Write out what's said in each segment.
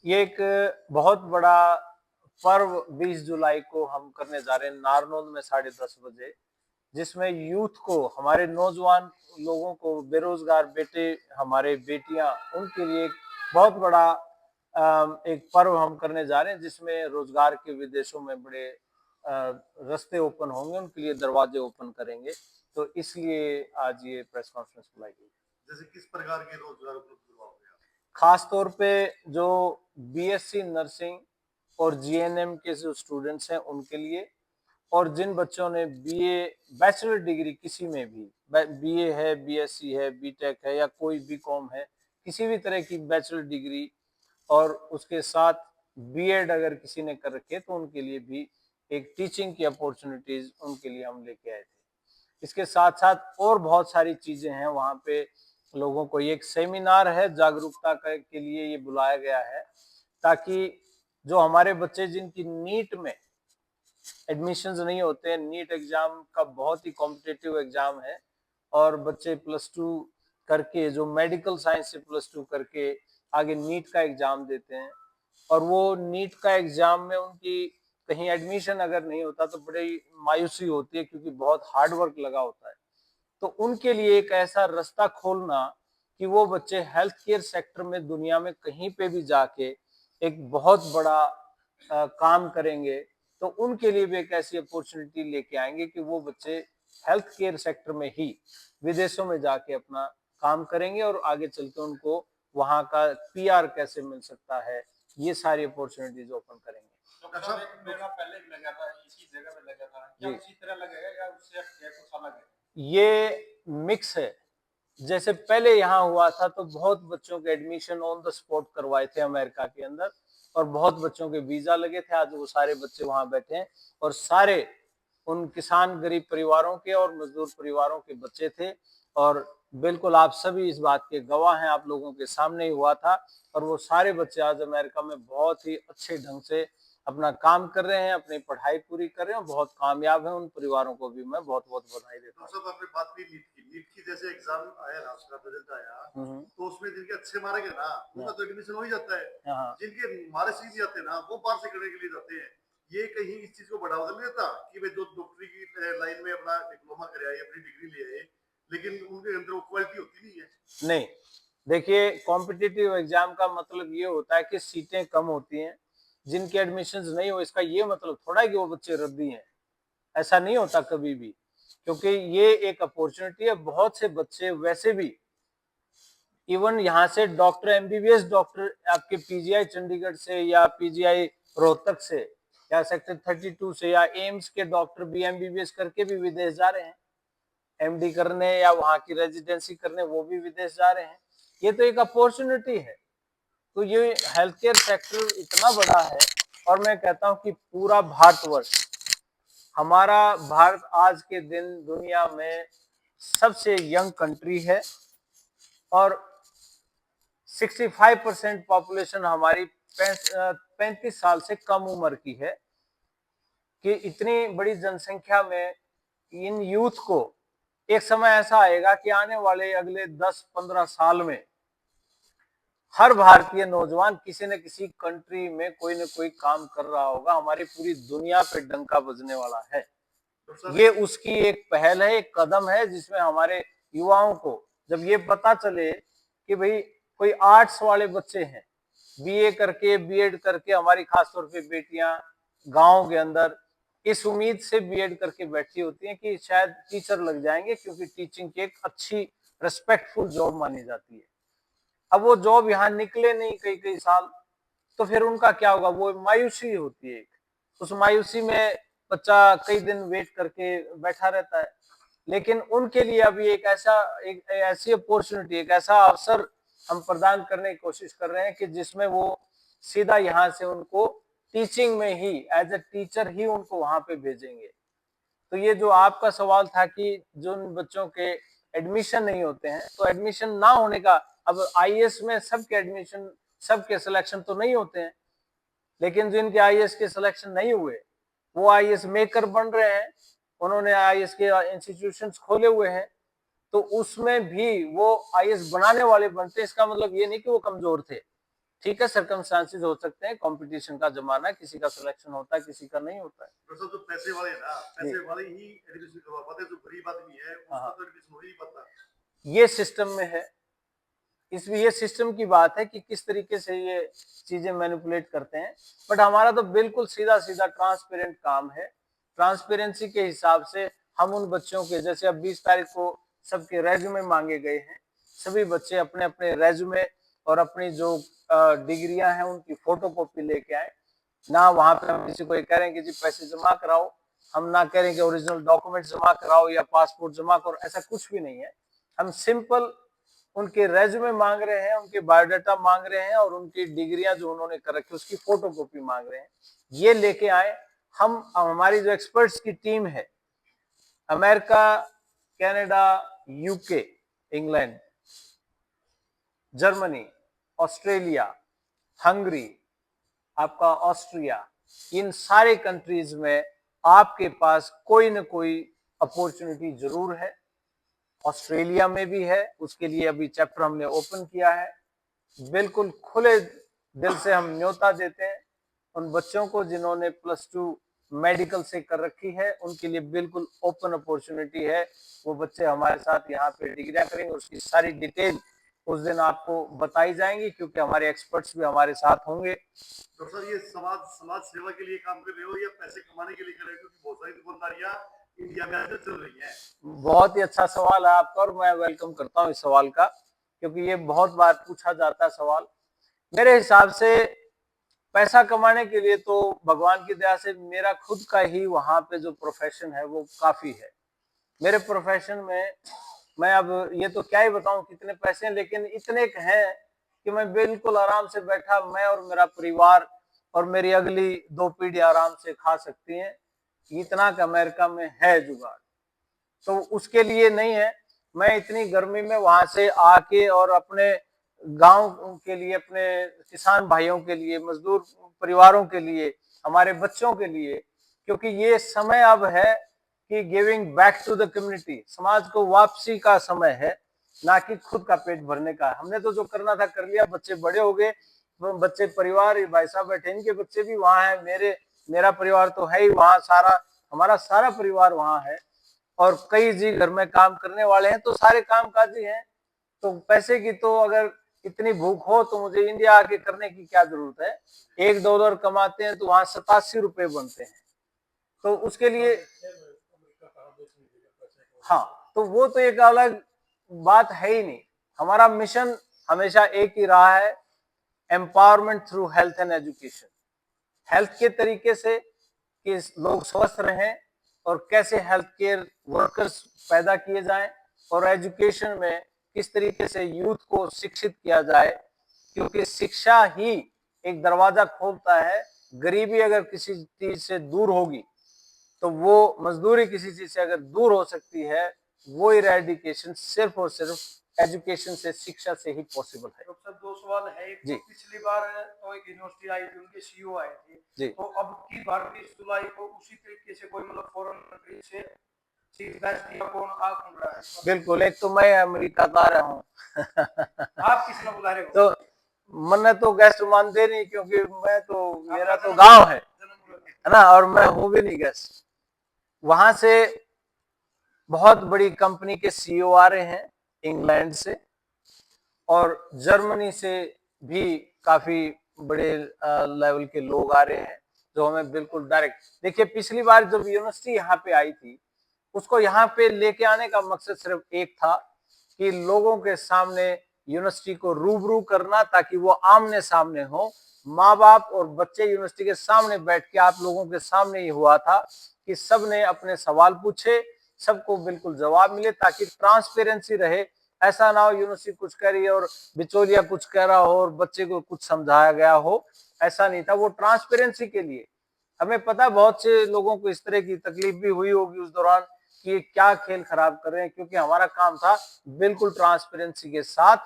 ये एक बहुत बड़ा पर्व 20 जुलाई को हम करने जा रहे हैं नारनौल में 10:30 बजे, जिसमें यूथ को, हमारे नौजवान लोगों को, बेरोजगार बेटे, हमारे बेटियां, उनके लिए एक बहुत बड़ा एक पर्व हम करने जा रहे हैं, जिसमें रोजगार के विदेशों में बड़े रास्ते ओपन होंगे, उनके लिए दरवाजे ओपन करेंगे। तो इसलिए आज ये प्रेस कॉन्फ्रेंस बुलाई गई। जैसे किस प्रकार के रोजगार उपलब्ध करवाओगे आप? खास तौर पे जो बीएससी नर्सिंग और जीएनएम के जो स्टूडेंट्स हैं उनके लिए, और जिन बच्चों ने बीए, बैचलर डिग्री किसी में भी, बीए है, बीएससी है, बीटेक है, या कोई बीकॉम है, किसी भी तरह की बैचलर डिग्री, और उसके साथ बीएड अगर किसी ने कर रखे तो उनके लिए भी एक टीचिंग की अपॉर्चुनिटीज उनके लिए हम लेके आए थे। इसके साथ साथ और बहुत सारी चीजें हैं वहां पे। लोगों को एक सेमिनार है, जागरूकता के लिए ये बुलाया गया है, ताकि जो हमारे बच्चे जिनकी नीट में एडमिशंस नहीं होते हैं, नीट एग्जाम का बहुत ही कॉम्पिटिटिव एग्जाम है, और बच्चे +2 करके, जो मेडिकल साइंस से +2 करके आगे नीट का एग्जाम देते हैं, और वो नीट का एग्जाम में उनकी कहीं एडमिशन अगर नहीं होता तो बड़ी मायूसी होती है, क्योंकि बहुत हार्ड वर्क लगा होता है। तो उनके लिए एक ऐसा रास्ता खोलना कि वो बच्चे हेल्थ केयर सेक्टर में दुनिया में कहीं पे भी जाके एक बहुत बड़ा काम करेंगे, तो उनके लिए भी एक ऐसी अपॉर्चुनिटी लेके आएंगे कि वो बच्चे हेल्थ केयर सेक्टर में ही विदेशों में जाके अपना काम करेंगे, और आगे चल के उनको वहां का पीआर कैसे मिल सकता है, ये सारी अपॉर्चुनिटीज ओपन करेंगे। डॉक्टर साहब, एक महीना पहले भी लगा था, इसी जगह पे लगा था, क्या उसी तरह लगेगा या उससे कुछ अलग है? ये मिक्स है। जैसे पहले यहाँ हुआ था तो बहुत बच्चों के एडमिशन ऑन द स्पॉट करवाए थे अमेरिका के अंदर, और बहुत बच्चों के वीजा लगे थे। आज वो सारे बच्चे वहां बैठे हैं, और सारे उन किसान गरीब परिवारों के और मजदूर परिवारों के बच्चे थे। और बिल्कुल आप सभी इस बात के गवाह हैं, आप लोगों के सामने ही हुआ था। और वो सारे बच्चे आज अमेरिका में बहुत ही अच्छे ढंग से अपना काम कर रहे हैं, अपनी पढ़ाई पूरी कर रहे हैं, बहुत कामयाब हैं। उन परिवारों को भी मैं बहुत बहुत बधाई देता हूँ। डॉक्टर साहब, आपने बात की नीट की जैसे एग्जाम आया ना, उसका रिजल्ट आया, तो उसमें जिनके अच्छे मार्क है ना, उनका तो एडमिशन हो ही जाता है। जिनके मार्क्स ही नहीं आते ना, वो बाहर से करने के लिए जाते हैं। ये कहीं इस चीज को बढ़ावा तो नहीं देता कि भाई जो डॉक्टरी की लाइन में अपना डिप्लोमा करे आए, अपनी डिग्री ले आए, लेकिन उनके अंदर वो क्वालिटी होती नहीं है। नहीं, देखिए, कॉम्पिटिटिव एग्जाम का मतलब ये होता है कि सीटें कम होती हैं। जिनके एडमिशंस नहीं हो, इसका ये मतलब थोड़ा है कि वो बच्चे रद्दी हैं। ऐसा नहीं होता कभी भी, क्योंकि ये एक अपॉर्चुनिटी है। बहुत से बच्चे वैसे भी, इवन यहाँ से डॉक्टर, एमबीबीएस डॉक्टर आपके पीजीआई चंडीगढ़ से, या पीजीआई रोहतक से, या सेक्टर 32 से, या एम्स के डॉक्टर भी एमबीबीएस करके भी विदेश जा रहे हैं एमडी करने, या वहां की रेजिडेंसी करने, वो भी विदेश जा रहे हैं। ये तो एक अपॉर्चुनिटी है। तो ये हेल्थ केयर सेक्टर इतना बड़ा है, और मैं कहता हूं कि पूरा भारतवर्ष, हमारा भारत आज के दिन दुनिया में सबसे यंग कंट्री है, और 65% पॉपुलेशन हमारी 35 साल से कम उम्र की है। कि इतनी बड़ी जनसंख्या में इन यूथ को, एक समय ऐसा आएगा कि आने वाले अगले 10-15 साल में हर भारतीय नौजवान किसी न किसी कंट्री में कोई न कोई काम कर रहा होगा। हमारी पूरी दुनिया पे डंका बजने वाला है। ये उसकी एक पहल है, एक कदम है, जिसमें हमारे युवाओं को जब ये पता चले कि भाई कोई आर्ट्स वाले बच्चे हैं, बीए करके, बीएड करके, हमारी खासतौर पे बेटियां गांव के अंदर इस उम्मीद से बीएड करके बैठी होती हैं कि शायद टीचर लग जाएंगे, क्योंकि टीचिंग की एक अच्छी रेस्पेक्टफुल जॉब मानी जाती है। अब वो जॉब यहाँ निकले नहीं कई कई साल, तो फिर उनका क्या होगा? वो मायूसी होती है। उस मायूसी में बच्चा कई दिन वेट करके बैठा रहता है। लेकिन उनके लिए अभी एक ऐसी अपॉर्चुनिटी, एक ऐसा अवसर हम प्रदान करने की कोशिश कर रहे हैं कि जिसमें वो सीधा यहाँ से उनको टीचिंग में ही, एज ए टीचर ही उनको वहां पे भेजेंगे। तो ये जो आपका सवाल था कि जो बच्चों के एडमिशन नहीं होते हैं, तो एडमिशन ना होने का, अब आईएएस में सबके एडमिशन, सबके सिलेक्शन तो नहीं होते हैं, लेकिन जिनके आईएएस के सिलेक्शन नहीं हुए, वो आईएएस मेकर बन रहे हैं, उन्होंने आईएएस के इंस्टीट्यूशंस खोले हुए हैं, तो उसमें भी वो आईएएस बनाने वाले बनते हैं। इसका मतलब ये नहीं कि वो कमजोर थे, ठीक है, सर्कमस्टांसेस हो सकते हैं, कंपटीशन का जमाना है, किसी का सिलेक्शन होता है, किसी का नहीं होता है। तो जो पैसे वाले ना, पैसे वाले ही एडमिशन करवा पाते, जो गरीब आदमी है उसका तो एडमिशन हो ही नहीं पाता। ये सिस्टम में है, इसमें ये सिस्टम की बात है कि किस तरीके से ये चीजें मैनिपुलेट करते हैं। बट हमारा तो बिल्कुल सीधा सीधा ट्रांसपेरेंट काम है। ट्रांसपेरेंसी के हिसाब से हम उन बच्चों के, जैसे अब 20 तारीख को सबके रेज्यूमे मांगे गए हैं, सभी बच्चे अपने अपने रेज्यूमे और अपनी जो डिग्रियां हैं उनकी फोटोकॉपी लेके आए। ना वहां पे हम किसी को ये कह रहे हैं कि जी पैसे जमा कराओ, हम ना कह रहे हैं कि ओरिजिनल डॉक्यूमेंट जमा कराओ या पासपोर्ट जमा करो, ऐसा कुछ भी नहीं है। हम सिंपल उनके रेज्यूमे मांग रहे हैं, उनके बायोडाटा मांग रहे हैं और उनकी डिग्रियां जो उन्होंने कर रखी उसकी फोटोकॉपी मांग रहे हैं। ये लेके आए। हम हमारी जो एक्सपर्ट्स की टीम है, America, Canada, UK, England, Germany, Australia, Hungary, आपका ऑस्ट्रिया, इन सारे कंट्रीज में आपके पास कोई ना कोई अपॉर्चुनिटी जरूर है। ऑस्ट्रेलिया में भी है, उसके लिए अभी चैप्टर हमने ओपन किया है। बिल्कुल खुले दिल से हम न्योता देते हैं उन बच्चों को जिन्होंने +2 मेडिकल से कर रखी है, उनके लिए बिल्कुल ओपन अपॉर्चुनिटी है। वो बच्चे हमारे साथ यहाँ पे डिग्रियां करेंगे, उसकी सारी डिटेल उस दिन आपको बताई जाएंगी, क्योंकि हमारे एक्सपर्ट्स भी हमारे साथ होंगे। तो सर ये समाज सेवा के लिए काम कर रहे हो या पैसे कमाने के लिए कर रहे हो, क्योंकि बहुत सारी दुकानदारियां इंडिया में आजकल चल रही हैं। बहुत ही अच्छा सवाल है आपका और मैं वेलकम करता हूँ इस सवाल का, क्योंकि ये बहुत बार पूछा जाता है सवाल। मेरे हिसाब से पैसा कमाने के लिए तो भगवान की दया से मेरा खुद का ही वहां पे जो प्रोफेशन है वो काफी है। मेरे प्रोफेशन में मैं अब ये तो क्या ही बताऊं कितने पैसे हैं, लेकिन इतने हैं कि मैं बिल्कुल आराम से बैठा, मैं और मेरा परिवार और मेरी अगली 2 पीढ़ी आराम से खा सकती हैं। इतना का अमेरिका में है जुगाड़, तो उसके लिए नहीं है। मैं इतनी गर्मी में वहां से आके और अपने गांव के लिए, अपने किसान भाइयों के लिए, मजदूर परिवारों के लिए, हमारे बच्चों के लिए, क्योंकि ये समय अब है कि giving back to the community, समाज को वापसी का समय है, ना कि खुद का पेट भरने का। हमने तो जो करना था कर लिया, बच्चे बड़े हो गए, बच्चे परिवार, भाई साहब बैठे, इनके बच्चे भी वहां है, मेरा परिवार तो है ही वहां, हमारा सारा परिवार वहां है और कई जी घर में काम करने वाले हैं, तो सारे काम काजी हैं। तो पैसे की तो अगर इतनी भूख हो तो मुझे इंडिया आके करने की क्या जरूरत है। $1 कमाते हैं तो वहां 87 रुपए बनते हैं, तो उसके लिए हाँ, तो वो तो एक अलग बात है ही नहीं। हमारा मिशन हमेशा एक ही रहा है, empowerment through health and education. Health के तरीके से कि लोग स्वस्थ रहें और कैसे हेल्थ केयर वर्कर्स पैदा किए जाएं, और एजुकेशन में किस तरीके से यूथ को शिक्षित किया जाए, क्योंकि शिक्षा ही एक दरवाजा खोलता है। गरीबी अगर किसी चीज से दूर होगी तो वो मजदूरी किसी चीज से अगर दूर हो सकती है, वो इरेडिकेशन सिर्फ और सिर्फ एजुकेशन से, शिक्षा से ही पॉसिबल है। तो सर 2 सवाल है। एक जी। तो पिछली बार तो एक यूनिवर्सिटी आई थी, उनके सीईओ आए थे जी। तो अब की बार 20 जुलाई को उसी तरीके से कोई मतलब फॉरेन कंट्री से चीफ गेस्ट या कौन आ कौन रहा है? बिल्कुल, एक तो मैं अमेरिका का रहा हूँ आप किस में बुला रहे हो? तो मन तो गेस्ट मानते नहीं, क्योंकि मैं तो, मेरा तो गांव है ना, और मैं हूँ भी नहीं गेस्ट। वहां से बहुत बड़ी कंपनी के सीईओ आ रहे हैं इंग्लैंड से, और जर्मनी से भी काफी बड़े लेवल के लोग आ रहे हैं, जो हमें बिल्कुल डायरेक्ट, देखिए पिछली बार जब यूनिवर्सिटी यहाँ पे आई थी, उसको यहाँ पे लेके आने का मकसद सिर्फ एक था कि लोगों के सामने यूनिवर्सिटी को रूबरू करना, ताकि वो आमने सामने हो। माँ बाप और बच्चे यूनिवर्सिटी के सामने बैठ के, आप लोगों के सामने ही हुआ था कि सबने अपने सवाल पूछे, सबको बिल्कुल जवाब मिले, ताकि ट्रांसपेरेंसी रहे। ऐसा ना हो यूनिवर्सिटी कुछ कह रही है और बिचौलिया कुछ कह रहा हो और बच्चे को कुछ समझाया गया हो, ऐसा नहीं था। वो ट्रांसपेरेंसी के लिए, हमें पता है बहुत से लोगों को इस तरह की तकलीफ भी हुई होगी उस दौरान कि ये क्या खेल खराब कर रहे हैं, क्योंकि हमारा काम था बिल्कुल ट्रांसपेरेंसी के साथ,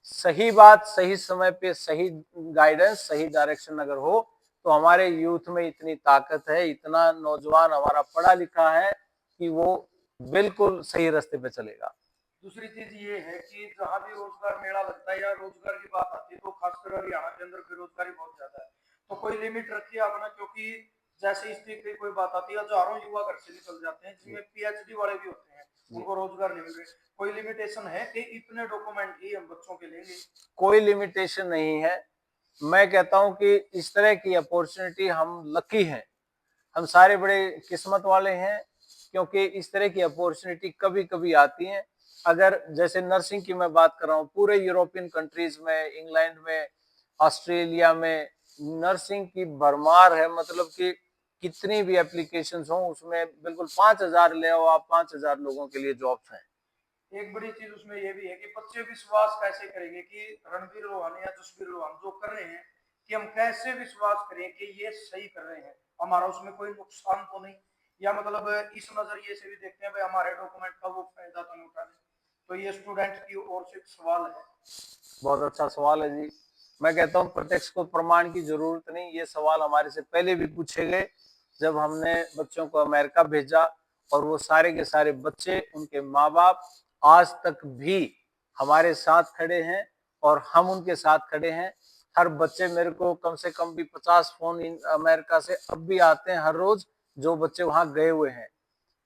सही बात सही समय पे, सही गाइडेंस, सही डायरेक्शन अगर हो तो हमारे यूथ में इतनी ताकत है, इतना नौजवान हमारा पढ़ा लिखा है कि वो बिल्कुल सही रास्ते पे चलेगा। दूसरी चीज ये है कि जहाँ भी रोजगार मेला लगता है या रोजगार की बात आती है तो खासकर हरियाणा के अंदर बेरोजगारी बहुत ज्यादा है। तो कोई लिमिट रखिए अपना, क्योंकि जैसे इस तरीके की कोई बात आती है हजारों युवा घर से निकल जाते हैं जिसमें पीएचडी वाले भी होते हैं, उनको रोजगार नहीं मिल रहे। कोई लिमिटेशन है कि इतने डॉक्यूमेंट ही हम बच्चों के लेंगे? कोई लिमिटेशन नहीं है। मैं कहता हूं कि इस तरह की अपॉर्चुनिटी हम लकी हैं, हम सारे बड़े किस्मत वाले हैं, क्योंकि इस तरह की अपॉर्चुनिटी कभी कभी आती हैं। अगर जैसे नर्सिंग की मैं बात कर रहा हूँ, पूरे यूरोपियन कंट्रीज में, इंग्लैंड में, ऑस्ट्रेलिया में नर्सिंग की भरमार है। मतलब कि कितनी भी एप्लीकेशंस हो उसमें बिल्कुल 5,000 ले आओ आप, 5,000 लोगों के लिए जॉब्स हैं। एक बड़ी चीज उसमें ये भी है कि बच्चे विश्वास कैसे करेंगे कि रणवीर लोहानी या जसवीर लोहानी जो कर रहे हैं, कि हम कैसे विश्वास करें कि ये सही कर रहे हैं, हमारा उसमें कोई नुकसान तो नहीं, या मतलब इस नजरिए से भी देखते हैं भाई हमारे डॉक्यूमेंट का वो फायदा तो नहीं उठा रहे। तो ये स्टूडेंट की ओर से एक सवाल है। बहुत अच्छा सवाल है जी। मैं कहता हूँ प्रत्यक्ष को प्रमाण की जरूरत नहीं, ये सवाल हमारे से पहले भी पूछे गए जब हमने बच्चों को अमेरिका भेजा, और वो सारे के सारे बच्चे, उनके माँ बाप आज तक भी हमारे साथ खड़े हैं और हम उनके साथ खड़े हैं। हर बच्चे, मेरे को कम से कम भी 50 फोन अमेरिका से अब भी आते हैं हर रोज, जो बच्चे वहां गए हुए हैं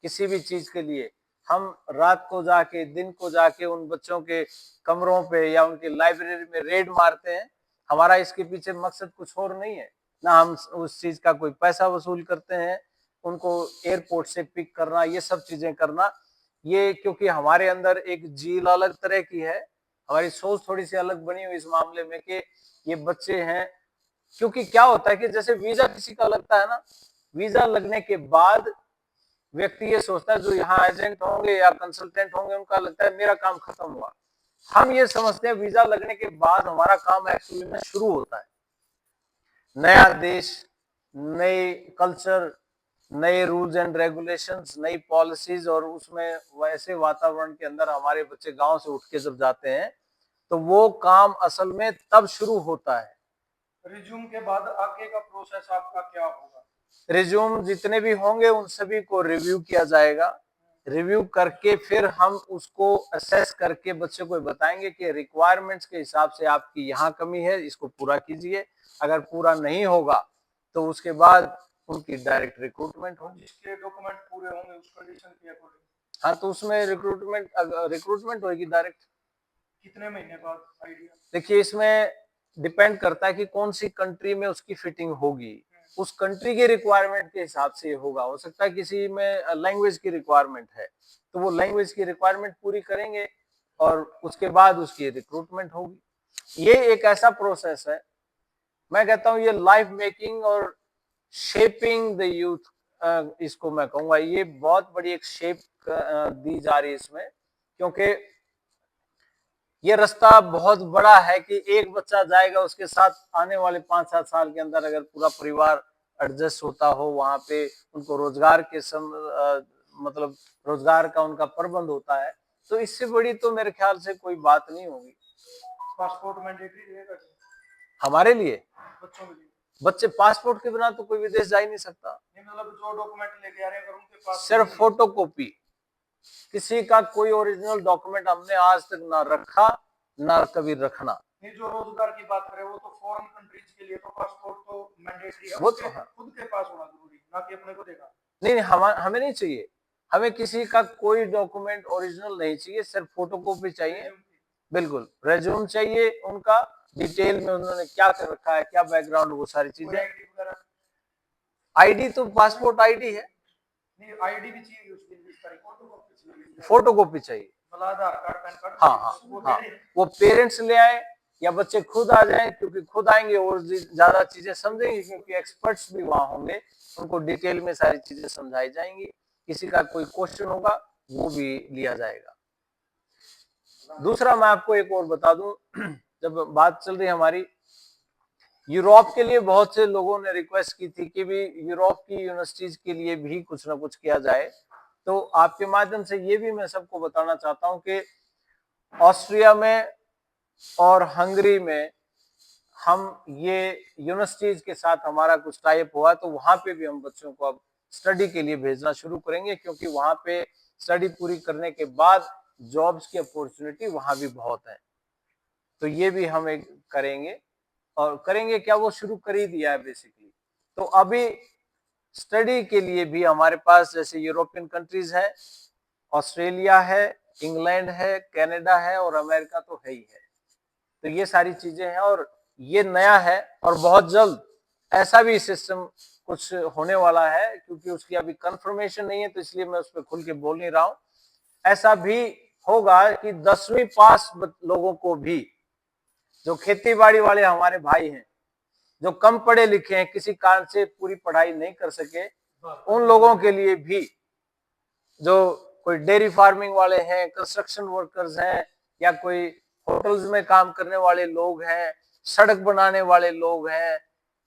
किसी भी चीज के लिए। हम रात को जाके, दिन को जाके उन बच्चों के कमरों पे या उनकी लाइब्रेरी में रेड मारते हैं। हमारा इसके पीछे मकसद कुछ और नहीं है, ना हम उस चीज का कोई पैसा वसूल करते हैं। उनको एयरपोर्ट से पिक करना, ये सब चीजें करना, ये क्योंकि हमारे अंदर एक जील अलग तरह की है, हमारी सोच थोड़ी सी अलग बनी हुई इस मामले में कि ये बच्चे हैं। क्योंकि क्या होता है कि जैसे वीजा किसी का लगता है ना, वीजा लगने के बाद व्यक्ति ये सोचता है जो यहाँ एजेंट होंगे या कंसल्टेंट होंगे उनका लगता है मेरा काम खत्म हुआ। हम ये समझते हैं वीजा लगने के बाद हमारा काम एक्चुअली में शुरू होता है। नया देश, नए कल्चर, नए रूल्स एंड रेगुलेशंस, नई पॉलिसीज, और उसमें वैसे वातावरण के अंदर हमारे बच्चे गांव से उठ के जब जाते हैं तो वो काम असल में तब शुरू होता है। रिज्यूम के बाद आगे का प्रोसेस आपका क्या होगा? रिज्यूम जितने भी होंगे उन सभी को रिव्यू किया जाएगा। रिव्यू करके फिर हम उसको असेस करके बच्चे को बताएंगे कि रिक्वायरमेंट्स के हिसाब से आपकी यहाँ कमी है, इसको पूरा कीजिए। अगर पूरा नहीं होगा तो उसके बाद उनकी डायरेक्ट रिक्रूटमेंट होगी। जिसके डॉक्यूमेंट पूरे होंगे उस कंडीशन के अकॉर्डिंग। हाँ, तो उसमें रिक्रूटमेंट होगी डायरेक्ट। कितने महीने बाद आइडिया? देखिए, इसमें डिपेंड करता है कि कौन सी कंट्री में उसकी फिटिंग होगी, उस कंट्री के रिक्वायरमेंट के हिसाब से होगा। हो सकता है किसी में लैंग्वेज की रिक्वायरमेंट है तो वो लैंग्वेज की रिक्वायरमेंट पूरी करेंगे और उसके बाद उसकी रिक्रूटमेंट होगी। ये एक ऐसा प्रोसेस है, मैं कहता हूँ ये लाइफ मेकिंग और शेपिंग द यूथ, इसको मैं कहूँगा ये बहुत बड़ी एक शेप दी जा रही है इसमें, क्योंकि ये रास्ता बहुत बड़ा है कि एक बच्चा जाएगा, उसके साथ आने वाले 5-7 साल के अंदर अगर पूरा परिवार एडजस्ट होता हो, वहां पे उनको रोजगार के मतलब रोजगार का उनका प्रबंध होता है, तो इससे बड़ी तो मेरे ख्याल से कोई बात नहीं होगी। पासपोर्ट मैंडेटरी रहेगा हमारे लिए, बच्चों के लिए? बच्चे पासपोर्ट के बिना तो कोई विदेश जा ही नहीं सकता। मतलब जो डॉक्यूमेंट लेके आ रहे हैं अगर उनके पास सिर्फ फोटोकॉपी, किसी का कोई ओरिजिनल डॉक्यूमेंट हमने आज तक ना रखा ना कभी रखना। ये जो रोजगार की बात करें वो तो फॉरेन कंट्रीज के लिए तो पासपोर्ट तो मैंडेटरी है, वो तो है, खुद के पास होना जरूरी, ना कि अपने को देगा। नहीं, हमें नहीं चाहिए, हमें किसी का कोई डॉक्यूमेंट ओरिजिनल नहीं चाहिए, सिर्फ फोटोकॉपी चाहिए। बिल्कुल, रेज्यूम चाहिए उनका, डिटेल में उन्होंने क्या कर रखा है, क्या बैकग्राउंड, वो सारी चीजें। आईडी तो पासपोर्ट आईडी है, नहीं आईडी भी चाहिए उसके लिए, फोटोकॉपी चाहिए। आधार कार्ड, पैन कार्ड। हाँ हाँ हाँ, वो पेरेंट्स ले आए या बच्चे खुद आ जाएं, क्योंकि खुद आएंगे और ज्यादा चीजें समझेंगे, क्योंकि एक्सपर्ट्स भी वहां होंगे, उनको डिटेल में सारी चीजें समझाई जाएंगी। किसी का कोई क्वेश्चन होगा वो भी लिया जाएगा। दूसरा मैं आपको एक और बता दूं, जब बात चल रही हमारी यूरोप के लिए, बहुत से लोगों ने रिक्वेस्ट की थी कि भी यूरोप की यूनिवर्सिटीज के लिए भी कुछ ना कुछ किया जाए, तो आपके माध्यम से ये भी मैं सबको बताना चाहता हूं कि ऑस्ट्रिया में और हंगरी में हम ये यूनिवर्सिटीज के साथ हमारा कुछ टाइप हुआ, तो वहां पे भी हम बच्चों को अब स्टडी के लिए भेजना शुरू करेंगे, क्योंकि वहां पे स्टडी पूरी करने के बाद जॉब्स की अपॉर्चुनिटी वहां भी बहुत है। तो ये भी हम एक करेंगे, और करेंगे क्या, वो शुरू कर ही दिया है बेसिकली। तो अभी स्टडी के लिए भी हमारे पास जैसे यूरोपियन कंट्रीज है, ऑस्ट्रेलिया है, इंग्लैंड है, कनाडा है और अमेरिका तो है ही है। तो ये सारी चीजें हैं और ये नया है, और बहुत जल्द ऐसा भी सिस्टम कुछ होने वाला है, क्योंकि उसकी अभी कंफर्मेशन नहीं है तो इसलिए मैं उस पर खुल के बोल नहीं रहा हूं। ऐसा भी होगा कि 10वीं पास लोगों को भी, जो खेती बाड़ी वाले हमारे भाई हैं, जो कम पढ़े लिखे हैं, किसी कारण से पूरी पढ़ाई नहीं कर सके, उन लोगों के लिए भी, जो कोई डेयरी फार्मिंग वाले हैं, कंस्ट्रक्शन वर्कर्स हैं, या कोई होटल्स में काम करने वाले लोग हैं, सड़क बनाने वाले लोग हैं,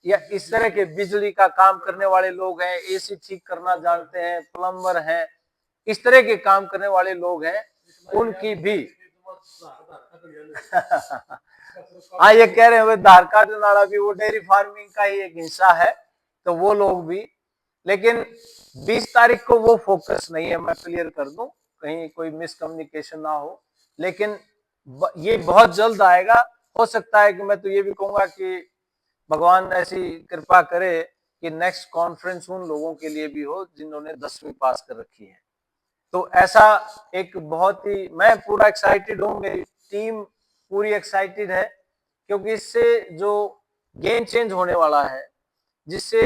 या इस तरह के बिजली का काम करने वाले लोग हैं, एसी ठीक करना जानते हैं, प्लम्बर हैं, इस तरह के काम करने वाले लोग हैं, उनकी भी हाँ, ये कह रहे हैं धार का नाड़ा भी वो डेयरी फार्मिंग का ही एक हिस्सा है, तो वो लोग भी। लेकिन 20 तारीख को वो फोकस नहीं है, मैं क्लियर कर दूं, कहीं कोई मिसकम्युनिकेशन ना हो। लेकिन ये बहुत जल्द आएगा। हो सकता है कि मैं तो ये भी कहूंगा कि भगवान ऐसी कृपा करे कि नेक्स्ट कॉन्फ्रेंस उन लोगों के लिए भी हो जिन्होंने 10वीं पास कर रखी है। तो ऐसा एक बहुत ही, मैं पूरा एक्साइटेड हूँ, मेरी टीम पूरी एक्साइटेड है, क्योंकि इससे जो गेम चेंज होने वाला है, जिससे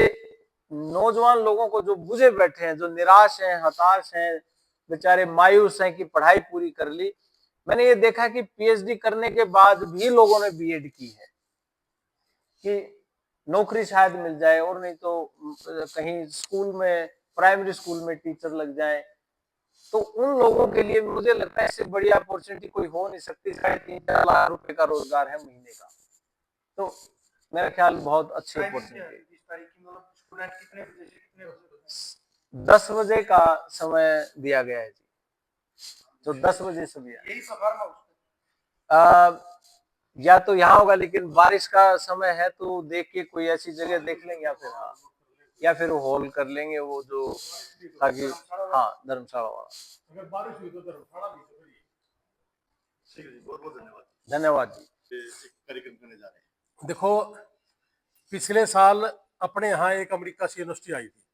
नौजवान लोगों को जो बुझे बैठे हैं, जो निराश हैं, हताश हैं, बेचारे मायूस हैं कि पढ़ाई पूरी कर ली, मैंने ये देखा कि पीएचडी करने के बाद भी लोगों ने बीएड की है कि नौकरी शायद मिल जाए, और नहीं तो कहीं स्कूल में, प्राइमरी स्कूल में टीचर लग जाए। तो उन लोगों के लिए मुझे लगता है इससे बड़ी अपॉर्चुनिटी कोई हो नहीं सकती। 3.5 लाख रुपए का रोजगार है महीने का, तो मेरा ख्याल बहुत अच्छी अपॉर्चुनिटी। 10 बजे का समय दिया गया है जी, तो 10 बजे से दिया। यही सफर में या तो यहाँ होगा, लेकिन बारिश का समय है तो देख के कोई ऐसी जगह देख लेंगे, या फिर वो हॉल कर लेंगे, वो जो ताकि, हाँ, धर्मशाला वाला। अगर बारिश हुई तो धर्मशाला भी ठीक है जी, बहुत बहुत धन्यवाद। धन्यवाद जी। कार्यक्रम करने जा रहे हैं। देखो, पिछले साल अपने यहाँ एक अमेरिका से यूनिवर्सिटी आई थी,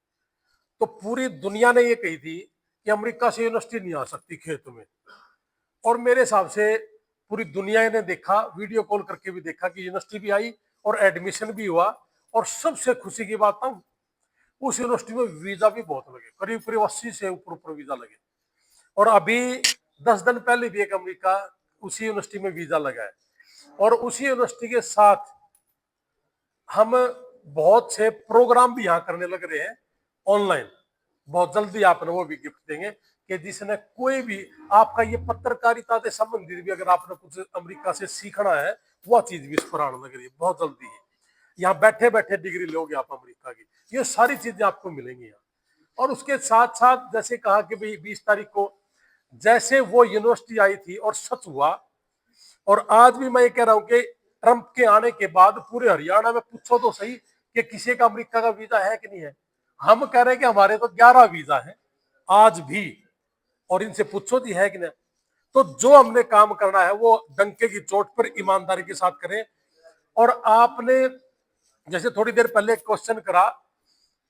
तो पूरी दुनिया ने ये कही थी कि अमेरिका से यूनिवर्सिटी नहीं आ सकती खेत में। और मेरे हिसाब से पूरी दुनिया ने देखा, वीडियो कॉल करके भी देखा कि यूनिवर्सिटी भी आई और एडमिशन भी हुआ। और सबसे खुशी की बात था, उस यूनिवर्सिटी में वीजा भी बहुत लगे, करीब करीब 80 से ऊपर वीजा लगे। और अभी 10 दिन पहले भी एक अमेरिका उसी यूनिवर्सिटी में वीजा लगा है। और उसी यूनिवर्सिटी के साथ हम बहुत से प्रोग्राम भी यहाँ करने लग रहे हैं ऑनलाइन। बहुत जल्दी आपने वो भी गिफ्ट देंगे कि जिसने कोई भी आपका ये पत्रकारिता से संबंधित भी अगर आपने कुछ अमेरिका से सीखना है, वह चीज भी इस पर आने लग रही है बहुत जल्दी ही। यहाँ बैठे बैठे डिग्री लोगे आप अमेरिका की, ये सारी चीजें आपको मिलेंगी यहाँ। और उसके साथ साथ जैसे कहा कि भाई 20 तारीख को जैसे वो यूनिवर्सिटी आई थी और सच हुआ, और आज भी मैं ये कह रहा हूँ कि ट्रंप के आने के बाद पूरे हरियाणा में पूछो तो सही कि किसी का अमेरिका का वीजा है कि नहीं है। हम कह रहे हैं कि हमारे तो 11 वीजा है आज भी, और इनसे पूछो जी है कि नहीं। तो जो हमने काम करना है वो डंके की चोट पर ईमानदारी के साथ करें। और आपने जैसे थोड़ी देर पहले क्वेश्चन करा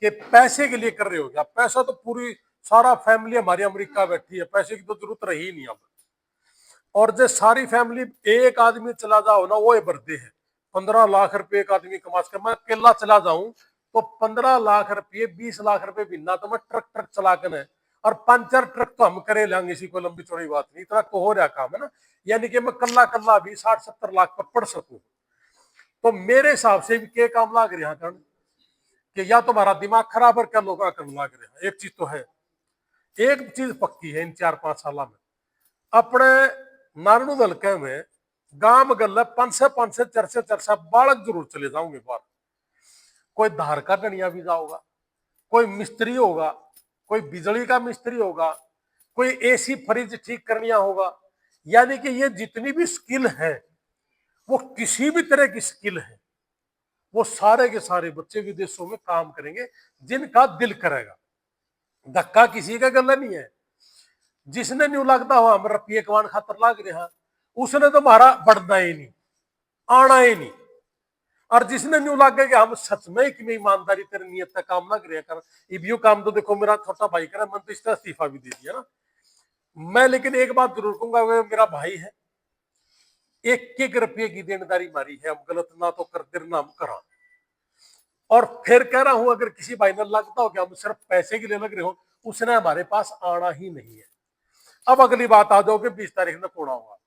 कि पैसे के लिए कर रहे हो क्या, पैसा तो पूरी सारा फैमिली हमारी अमेरिका बैठी है, पैसे की तो जरूरत रही नहीं अब। और जो सारी फैमिली एक आदमी चला जाओ ना, वो बर्दे है 15 लाख रुपए एक आदमी कमा सके। मैं अकेला चला जाऊं तो 15 लाख रुपए 20 लाख रुपए बिना तो मैं ट्रक चला कर, और 5-4 ट्रक तो हम करे लेंगे, इसी को लंबी चौड़ी बात नहीं, इतना तो हो रहा काम है ना। यानी कि मैं कल्ला भी 60-70 लाख पर पढ़ सकूं। तो मेरे हिसाब से भी के काम लाग रहे हैं कि या तुम्हारा दिमाग खराब और क्या लोग करने लाग रहे हैं। एक चीज तो है, एक चीज पक्की है इन 4-5 साल में अपने नारायण हल्के में गांव गल 5 से चर्चा बालक जरूर चले जाऊंगे बाहर। कोई धार का टनिया भी जाओगा, कोई मिस्त्री होगा, कोई बिजली का मिस्त्री होगा, कोई एसी फ्रिज ठीक करनिया होगा। यानी कि ये जितनी भी स्किल है, वो किसी भी तरह की स्किल है, वो सारे के सारे बच्चे विदेशों में काम करेंगे जिनका दिल करेगा। धक्का किसी का गला नहीं है। जिसने न्यू लगता हो हम रुपये कमान खातर लाग रहे हैं, उसने तो हमारा बढ़ना ही नहीं, आना ही नहीं। और जिसने न्यू लगे कि हम सच में कि मैं ईमानदारी तेरी नियत का काम लग रहा कर, इबियो काम तो देखो मेरा छोटा भाई करे, मैंने तो इसका इस्तीफा भी दे दिया ना। मैं लेकिन एक बात जरूर कहूंगा, वो मेरा भाई है, एक एक रुपये की देनदारी मारी है, हम गलत ना तो कर देर ना हम करा। और फिर कह रहा हूं, अगर किसी भाई ने लगता हो कि हम सिर्फ पैसे के लिए लग रहे हो, उसने हमारे पास आना ही नहीं है। अब अगली बात आ जाओ कि 20 तारीख में कौन होगा।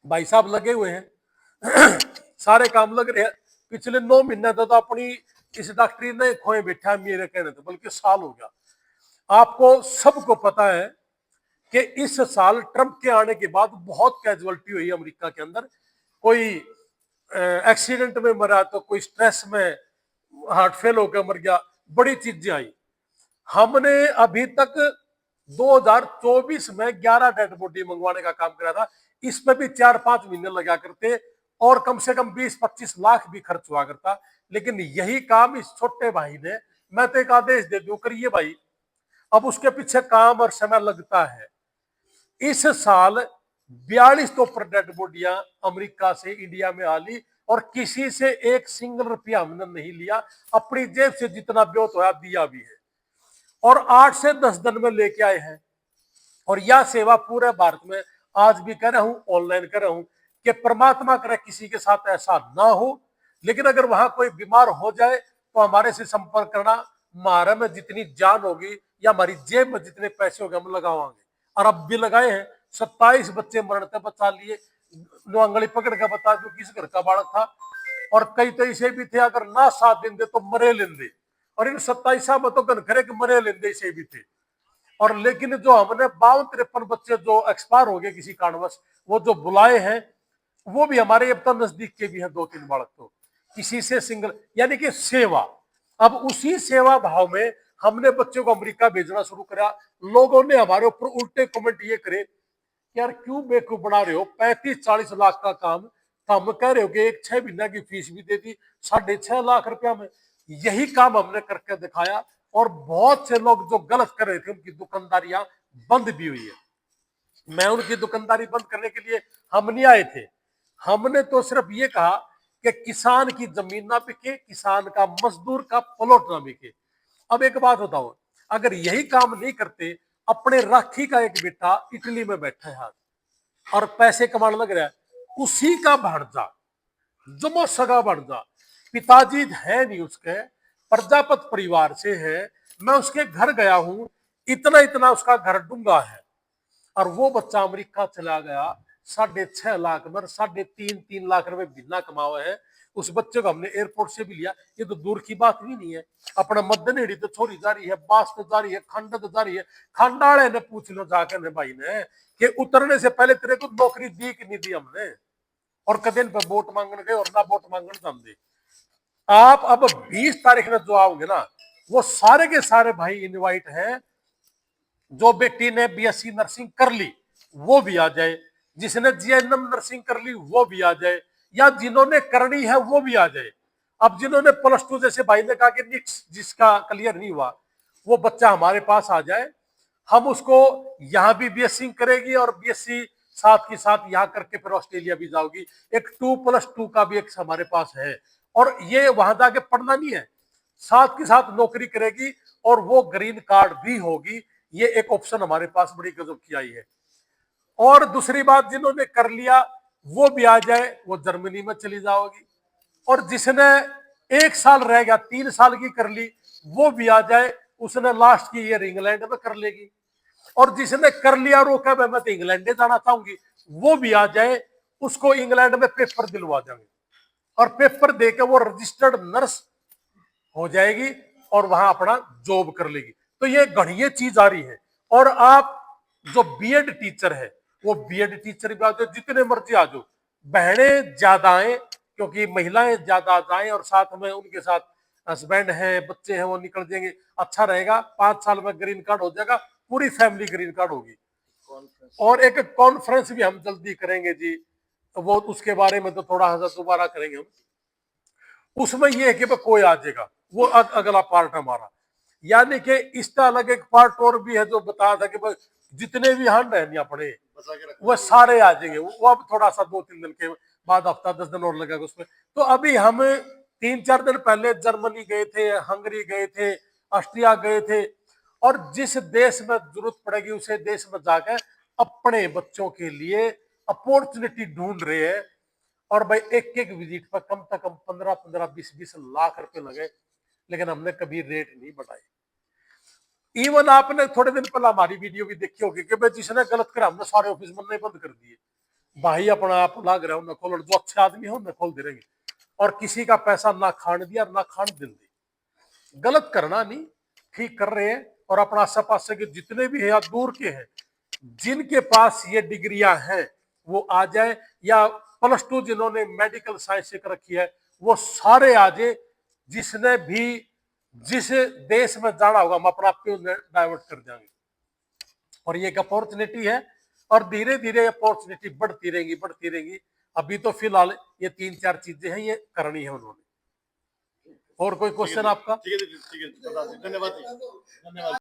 भाई साहब लगे हुए हैं सारे काम लग रहे हैं। पिछले 9 महीने तो अपनी इस डॉक्टरी ने खोए बैठा मेरे कहने तो, बल्कि साल हो गया। आपको सबको पता है कि इस साल ट्रंप के आने के बाद बहुत कैजुअलिटी हुई अमेरिका के अंदर। कोई एक्सीडेंट में मरा, तो कोई स्ट्रेस में हार्ट फेल होकर मर गया, बड़ी चीजें आई। हमने अभी तक 2024 में 11 डेड बॉडी मंगवाने का काम करा था, इसमें भी 4-5 महीने लगा करते और कम से कम 20-25 लाख भी खर्च हुआ करता। लेकिन यही काम इस छोटे भाई ने, मैं तो एक आदेश दे दूं करिए भाई, अब उसके पीछे काम और समय लगता है। इस साल 42 तो ऊपर डेड बॉडियां अमेरिका से इंडिया में आ ली और किसी से एक सिंगल रुपया हमने नहीं लिया, अपनी जेब से जितना ब्योत होया दिया भी है और 8 से 10 दिन में लेके आए हैं। और यह सेवा पूरे भारत में आज भी कर रहा हूं, ऑनलाइन कर रहा हूं कि परमात्मा करे किसी के साथ ऐसा ना हो। लेकिन अगर वहां कोई बीमार हो जाए तो हमारे से संपर्क करना, हमारे में जितनी जान होगी या हमारी जेब में जितने पैसे होंगे हम लगावाएंगे। और अब भी लगाए हैं, 27 बच्चे मरण से बचा लिए, आंगली पकड़ के बता दो किस घर का बालक था। और कई तो ऐसे भी थे अगर ना साथ देंगे तो मरे लेंदे, और इन 27 में तो घनखरे के मरे लेंदे ऐसे भी थे। और लेकिन जो हमने 52-53 बच्चे जो एक्सपायर हो गए किसी कारणवश, वो जो बुलाए हैं वो भी हमारे अब तक नजदीक के भी हैं 2-3 बालक, तो किसी से सिंगल, यानी कि सेवा। अब उसी सेवा भाव में हमने बच्चों को अमेरिका भेजना शुरू करा। लोगों ने हमारे ऊपर उल्टे कमेंट ये करे, यार क्यों बेवकूफ बना रहे हो, 35-40 लाख का काम, तो हम कह रहे हो कि एक 6 महीने की फीस भी दे दी 6.5 लाख रुपया में। यही काम हमने करके दिखाया और बहुत से लोग जो गलत कर रहे थे उनकी दुकानदारियां बंद भी हुई है। मैं उनकी दुकानदारी बंद करने के लिए हम नहीं आए थे, हमने तो सिर्फ ये कहा कि किसान की जमीन ना बिके, किसान का मजदूर का प्लॉट ना बिके। अब एक बात बताओ, अगर यही काम नहीं करते, अपने राखी का एक बेटा इटली में बैठा है और पैसे कमाने लग रहा है, उसी का भांजा जमा सगा भांजा, पिताजी है नहीं उसके, प्रजापत परिवार से है, मैं उसके घर गया हूं, इतना इतना उसका घर डूंगा है और वो बच्चा अमेरिका चला गया, 6.5 लाख में 3.5 लाख रुपए महीना कमावा है। उस बच्चे को हमने एयरपोर्ट से भी लिया, ये तो दूर की बात भी नहीं है। अपना मद्दनेड़ी तो छोरी जा रही है, बास तो जा रही है, खंड तो जा रही है। खंडाले ने पूछ लो जाकर ने भाई ने कि उतरने से पहले तेरे को नौकरी दी कि नहीं दी हमने, और कदे पे वोट मांगने गए और ना वोट मांगने दम दे। आप अब 20 तारीख में जो आओगे ना, वो सारे के सारे भाई इनवाइट हैं। जो बेटी ने बीएससी नर्सिंग कर ली वो भी आ जाए, जिसने जीएनएम नर्सिंग कर ली वो भी आ जाए, या जिन्होंने करनी है वो भी आ जाए। अब जिन्होंने +2 जैसे भाई ने कहा कि निक्स जिसका क्लियर नहीं हुआ, वो बच्चा हमारे पास आ जाए, हम उसको यहाँ भी बीएससी करेगी और बीएससी साथ के साथ यहाँ करके फिर ऑस्ट्रेलिया भी जाओगी। एक 2+2 का भी एक हमारे पास है, और ये वहां जाके पढ़ना नहीं है, साथ के साथ नौकरी करेगी और वो ग्रीन कार्ड भी होगी। ये एक ऑप्शन हमारे पास बड़ी गजब की आई है। और दूसरी बात, जिन्होंने कर लिया वो भी आ जाए, वो जर्मनी में चली जाओगी। और जिसने 1 साल रह गया, 3 साल की कर ली, वो भी आ जाए, उसने लास्ट की ईयर इंग्लैंड में कर लेगी। और जिसने कर लिया रोका मैं तो इंग्लैंड जाना चाहूंगी, वो भी आ जाए, उसको इंग्लैंड में पेपर दिलवा देंगे और पेपर देके वो रजिस्टर्ड नर्स हो जाएगी और वहां अपना जॉब कर लेगी। तो ये घड़िए चीज आ रही है। और आप जो बीएड टीचर है, वो बीएड टीचर भी आ जाओ, जितने मर्जी आ जाओ, बहनें ज्यादा आए क्योंकि महिलाएं ज्यादा जाएं और साथ में उनके साथ हस्बैंड है, बच्चे हैं, वो निकल जाएंगे, अच्छा रहेगा। 5 साल में ग्रीन कार्ड हो जाएगा, पूरी फैमिली ग्रीन कार्ड होगी। और एक कॉन्फ्रेंस भी हम जल्दी करेंगे जी, वो उसके बारे में तो थोड़ा सा दोबारा करेंगे हम। उसमें यह है कि कोई आ जाएगा, वो अगला पार्ट हमारा। यानी कि इसका अलग एक पार्ट और भी है जो बताया था कि भाई जितने भी हंड है नहीं अपने बचा के रखना वो सारे आ जाएंगे। वो अब थोड़ा सा 2-3 दिन के बाद, हफ्ता 10 दिन और लगेगा उसमें। तो अभी हम 3-4 दिन पहले जर्मनी गए थे, हंगरी गए थे, ऑस्ट्रिया गए थे, और जिस देश में जरूरत पड़ेगी उसे देश में जाकर अपने बच्चों के लिए अपॉर्चुनिटी ढूंढ रहे हैं। और भाई एक एक विजिट पर कम से कम 15-15, 20-20 लाख रुपए लगे, लेकिन हमने कभी रेट नहीं बढ़ाई। इवन आपने थोड़े दिन पहले हमारी वीडियो भी देखी होगी कि भाई जिसने गलत करा हमने सारे ऑफिस बनने बंद कर दिए। भाई अपना आप लाग रहा हूं खोल, जो अच्छे आदमी हो खोल दे रहेंगे, और किसी का पैसा ना खान दिया ना खान दिन दी। गलत करना नहीं, ठीक कर रहे हैं। और अपना आस पास के जितने भी है या दूर के हैं जिनके पास ये डिग्रियां हैं वो आ जाए, या +2 जिन्होंने मेडिकल साइंस से कर रखी है वो सारे आ जाए। जिसने भी जिस देश में जाना होगा हम अपना आप डाइवर्ट कर देंगे। और ये एक अपॉर्चुनिटी है, और धीरे धीरे अपॉर्चुनिटी बढ़ती रहेगी बढ़ती रहेगी। अभी तो फिलहाल ये 3-4 चीजें हैं ये करनी है उन्होंने। और कोई क्वेश्चन आपका? ठीक है, धन्यवाद।